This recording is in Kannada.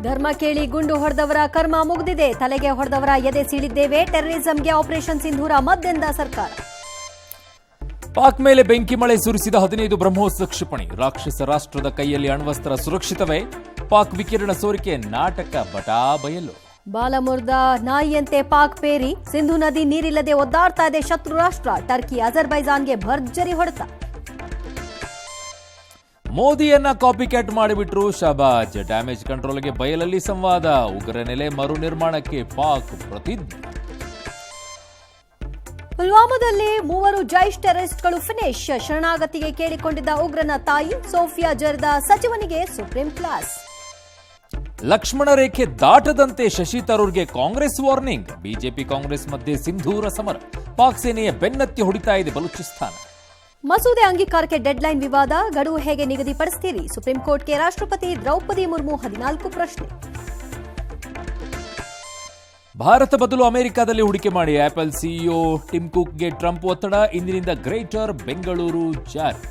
ಧರ್ಮ ಕೇಳಿ ಗುಂಡು ಹೊಡೆದವರ ಕರ್ಮ ಮುಗಿದಿದೆ. ತಲೆಗೆ ಹೊಡೆದವರ ಎದೆ ಸೀಳಿದ್ದೇವೆ. ಟೆರರಿಸಂಗೆ ಆಪರೇಷನ್ ಸಿಂಧೂರ ಮದ್ದೆಂದ ಸರ್ಕಾರ. ಪಾಕ್ ಮೇಲೆ ಬೆಂಕಿ ಮಳೆ ಸುರಿಸಿದ 15 ಬ್ರಹ್ಮೋಸ್ ಕ್ಷಿಪಣಿ. ರಾಕ್ಷಸ ರಾಷ್ಟ್ರದ ಕೈಯಲ್ಲಿ ಅಣ್ವಸ್ತ್ರ ಸುರಕ್ಷಿತವೇ? ಪಾಕ್ ವಿಕಿರಣ ಸೋರಿಕೆ ನಾಟಕ ಬಟಾ ಬಯಲು. ಬಾಲಮುರ್ದ ನಾಯಿಯಂತೆ ಪಾಕ್ ಪೇರಿ. ಸಿಂಧು ನದಿ ನೀರಿಲ್ಲದೆ ಒದ್ದಾಡ್ತಾ ಇದೆ ಶತ್ರು ರಾಷ್ಟ್ರ. ಟರ್ಕಿ ಅಜರ್ಬೈಜಾನ್ಗೆ ಭರ್ಜರಿ ಹೊಡೆತ. ಮೋದಿಯನ್ನ ಕಾಪಿ ಕ್ಯಾಟ್ ಮಾಡಿಬಿಟ್ರು ಶಹಬಾಜ್. ಡ್ಯಾಮೇಜ್ ಕಂಟ್ರೋಲ್ಗೆ ಬಯಲಲ್ಲಿ ಸಂವಾದ. ಉಗ್ರ ನೆಲೆ ಮರು ನಿರ್ಮಾಣಕ್ಕೆ ಪಾಕ್ ಪ್ರತಿಜ್ಞೆ. ಪುಲ್ವಾಮಾದಲ್ಲಿ 3 ಜೈಷ್ ಟೆರರಿಸ್ಟ್ಗಳು ಫಿನಿಶ್. ಶರಣಾಗತಿಗೆ ಕೇಳಿಕೊಂಡಿದ್ದ ಉಗ್ರನ ತಾಯಿ ಸೋಫಿಯಾ ಜರ್ದ ಸಚಿವನಿಗೆ ಸುಪ್ರೀಂ ಕ್ಲಾಸ್. ಲಕ್ಷ್ಮಣ ರೇಖೆ ದಾಟದಂತೆ ಶಶಿ ತರೂರ್ಗೆ ಕಾಂಗ್ರೆಸ್ ವಾರ್ನಿಂಗ್. ಬಿಜೆಪಿ ಕಾಂಗ್ರೆಸ್ ಮಧ್ಯೆ ಸಿಂಧೂರ ಸಮರ. ಪಾಕ್ ಸೇನೆಯ ಬೆನ್ನತ್ತಿ ಹೊಡಿತಾ ಇದೆ ಬಲೂಚಿಸ್ತಾನ. ಮಸೂದೆ ಅಂಗೀಕಾರಕ್ಕೆ ಡೆಡ್ಲೈನ್ ವಿವಾದ. ಗಡುವು ಹೇಗೆ ನಿಗದಿಪಡಿಸುತ್ತೀರಿ? ಸುಪ್ರೀಂ ಕೋರ್ಟ್ಗೆ ರಾಷ್ಟ್ರಪತಿ ದ್ರೌಪದಿ ಮುರ್ಮು 14 ಪ್ರಶ್ನೆ. ಭಾರತ ಬದಲು ಅಮೆರಿಕದಲ್ಲಿ ಹೂಡಿಕೆ ಮಾಡಿ. ಆಪಲ್ ಸಿಇಒ ಟಿಮ್ ಕುಕ್ಗೆ ಟ್ರಂಪ್ ಒತ್ತಡ. ಇಂದಿನಿಂದ ಗ್ರೇಟರ್ ಬೆಂಗಳೂರು ಜಾರಿ.